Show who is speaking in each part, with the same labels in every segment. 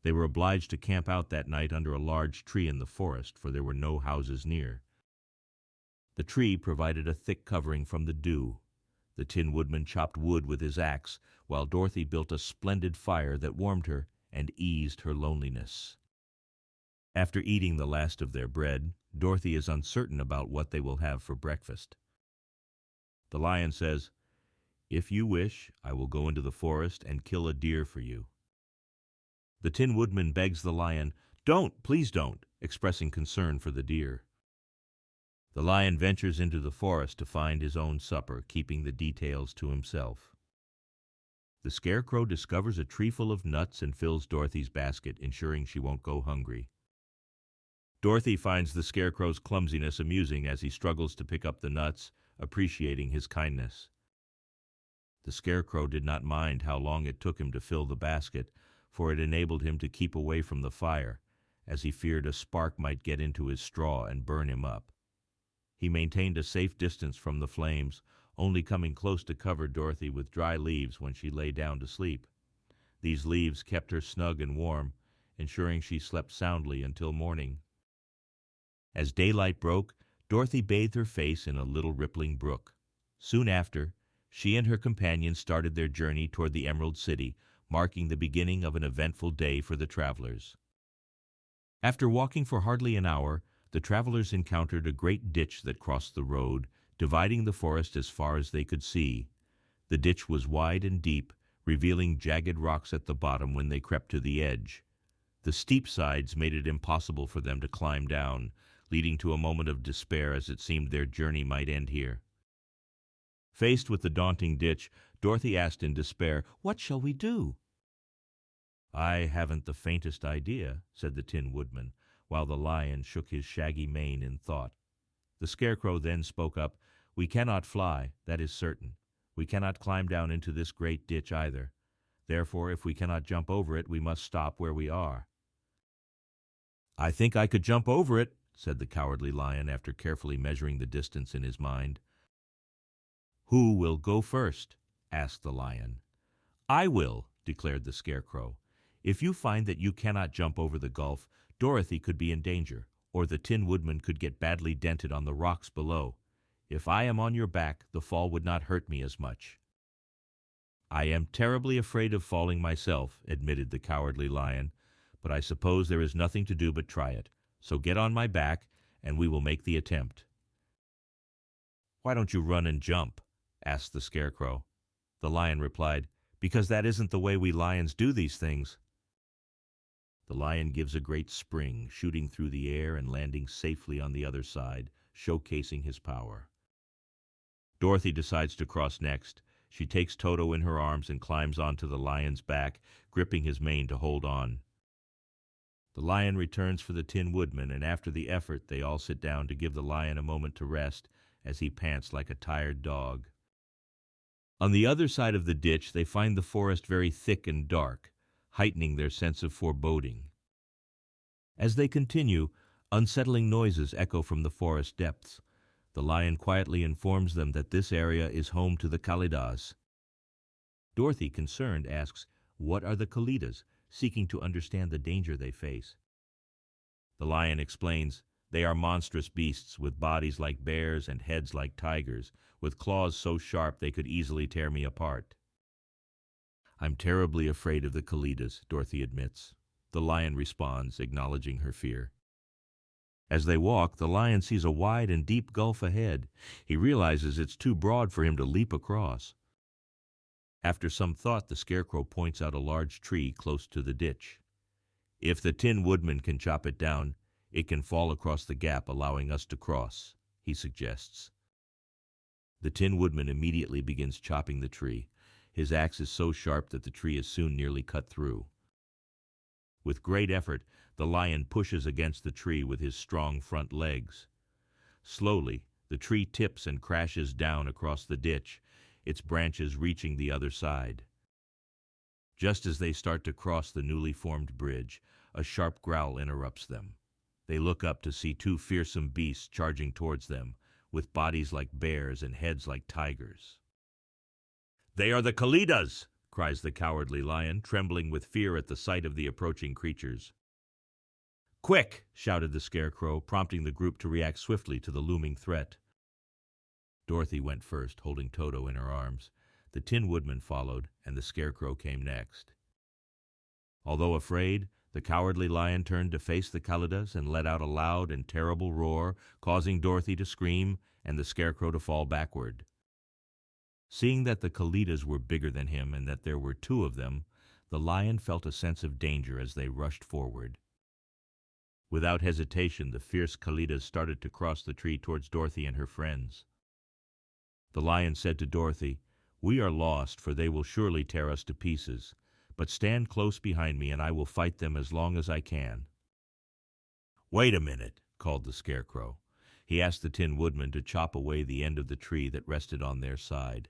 Speaker 1: They were obliged to camp out that night under a large tree in the forest, for there were no houses near. The tree provided a thick covering from the dew. The Tin Woodman chopped wood with his axe, while Dorothy built a splendid fire that warmed her and eased her loneliness. After eating the last of their bread, Dorothy is uncertain about what they will have for breakfast. The lion says, "If you wish, I will go into the forest and kill a deer for you." The Tin Woodman begs the lion, "Don't, please don't," expressing concern for the deer. The lion ventures into the forest to find his own supper, keeping the details to himself. The Scarecrow discovers a tree full of nuts and fills Dorothy's basket, ensuring she won't go hungry. Dorothy finds the Scarecrow's clumsiness amusing as he struggles to pick up the nuts, appreciating his kindness. The Scarecrow did not mind how long it took him to fill the basket, for it enabled him to keep away from the fire, as he feared a spark might get into his straw and burn him up. He maintained a safe distance from the flames, only coming close to cover Dorothy with dry leaves when she lay down to sleep. These leaves kept her snug and warm, ensuring she slept soundly until morning. As daylight broke, Dorothy bathed her face in a little rippling brook. Soon after, she and her companion started their journey toward the Emerald City, marking the beginning of an eventful day for the travelers. After walking for hardly an hour, the travelers encountered a great ditch that crossed the road, dividing the forest as far as they could see. The ditch was wide and deep, revealing jagged rocks at the bottom when they crept to the edge. The steep sides made it impossible for them to climb down, leading to a moment of despair as it seemed their journey might end here. Faced with the daunting ditch, Dorothy asked in despair, "What shall we do?" "I haven't the faintest idea," said the Tin Woodman, while the lion shook his shaggy mane in thought. The Scarecrow then spoke up, "We cannot fly, that is certain. We cannot climb down into this great ditch either. Therefore, if we cannot jump over it, we must stop where we are." "I think I could jump over it," said the Cowardly Lion after carefully measuring the distance in his mind. "Who will go first?" asked the lion. "I will," declared the Scarecrow. "If you find that you cannot jump over the gulf, Dorothy could be in danger, or the Tin Woodman could get badly dented on the rocks below. If I am on your back, the fall would not hurt me as much." "I am terribly afraid of falling myself," admitted the Cowardly Lion, "but I suppose there is nothing to do but try it. So get on my back, and we will make the attempt." "Why don't you run and jump?" asked the Scarecrow. The lion replied, "Because that isn't the way we lions do these things." The lion gives a great spring, shooting through the air and landing safely on the other side, showcasing his power. Dorothy decides to cross next. She takes Toto in her arms and climbs onto the lion's back, gripping his mane to hold on. The lion returns for the Tin Woodman, and after the effort, they all sit down to give the lion a moment to rest as he pants like a tired dog. On the other side of the ditch, they find the forest very thick and dark, heightening their sense of foreboding. As they continue, unsettling noises echo from the forest depths. The lion quietly informs them that this area is home to the Kalidas. Dorothy, concerned, asks, "What are the Kalidas?" seeking to understand the danger they face. The lion explains, "They are monstrous beasts with bodies like bears and heads like tigers, with claws so sharp they could easily tear me apart." "I'm terribly afraid of the Kalidas," Dorothy admits. The lion responds, acknowledging her fear. As they walk, the lion sees a wide and deep gulf ahead. He realizes it's too broad for him to leap across. After some thought, the Scarecrow points out a large tree close to the ditch. "If the Tin Woodman can chop it down, it can fall across the gap, allowing us to cross," he suggests. The Tin Woodman immediately begins chopping the tree. His axe is so sharp that the tree is soon nearly cut through. With great effort, the lion pushes against the tree with his strong front legs. Slowly, the tree tips and crashes down across the ditch, its branches reaching the other side. Just as they start to cross the newly formed bridge, a sharp growl interrupts them. They look up to see two fearsome beasts charging towards them, with bodies like bears and heads like tigers. "They are the Kalidas!" cries the Cowardly Lion, trembling with fear at the sight of the approaching creatures. Quick! Shouted the Scarecrow, prompting the group to react swiftly to the looming threat. Dorothy went first, holding Toto in her arms. The Tin Woodman followed, and the Scarecrow came next. Although afraid, the Cowardly Lion turned to face the Kallidas and let out a loud and terrible roar, causing Dorothy to scream and the Scarecrow to fall backward. Seeing that the Kallidas were bigger than him and that there were two of them, the lion felt a sense of danger as they rushed forward. Without hesitation, the fierce Kallidas started to cross the tree towards Dorothy and her friends. The lion said to Dorothy, "We are lost, for they will surely tear us to pieces. But stand close behind me, and I will fight them as long as I can." "Wait a minute," called the Scarecrow. He asked the Tin Woodman to chop away the end of the tree that rested on their side.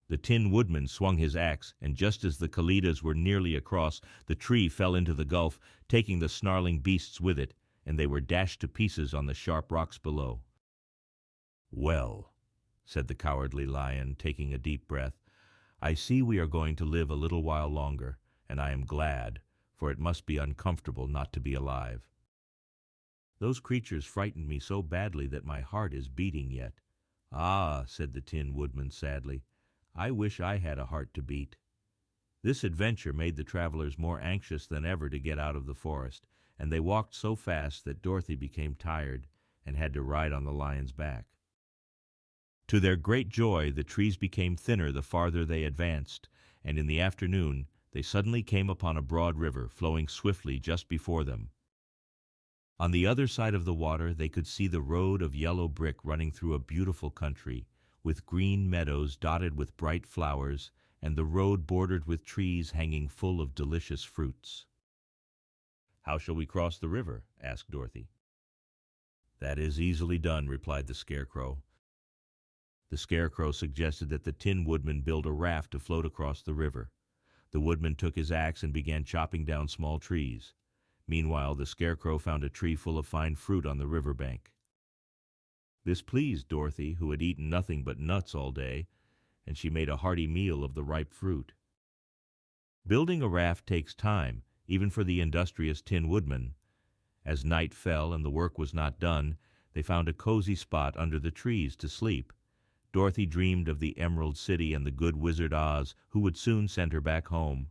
Speaker 1: The Tin Woodman swung his axe, and just as the Kallidas were nearly across, the tree fell into the gulf, taking the snarling beasts with it, and they were dashed to pieces on the sharp rocks below. "Well," said the Cowardly Lion, taking a deep breath, "I see we are going to live a little while longer, and I am glad, for it must be uncomfortable not to be alive. Those creatures frightened me so badly that my heart is beating yet." "Ah," said the Tin Woodman sadly, "I wish I had a heart to beat." This adventure made the travelers more anxious than ever to get out of the forest, and they walked so fast that Dorothy became tired and had to ride on the lion's back. To their great joy, the trees became thinner the farther they advanced, and in the afternoon they suddenly came upon a broad river flowing swiftly just before them. On the other side of the water they could see the road of yellow brick running through a beautiful country, with green meadows dotted with bright flowers, and the road bordered with trees hanging full of delicious fruits. "How shall we cross the river?" asked Dorothy. "That is easily done," replied the Scarecrow. The Scarecrow suggested that the Tin Woodman build a raft to float across the river. The Woodman took his axe and began chopping down small trees. Meanwhile, the Scarecrow found a tree full of fine fruit on the river bank. This pleased Dorothy, who had eaten nothing but nuts all day, and she made a hearty meal of the ripe fruit. Building a raft takes time, even for the industrious Tin Woodman. As night fell and the work was not done, they found a cozy spot under the trees to sleep. Dorothy dreamed of the Emerald City and the good Wizard Oz, who would soon send her back home.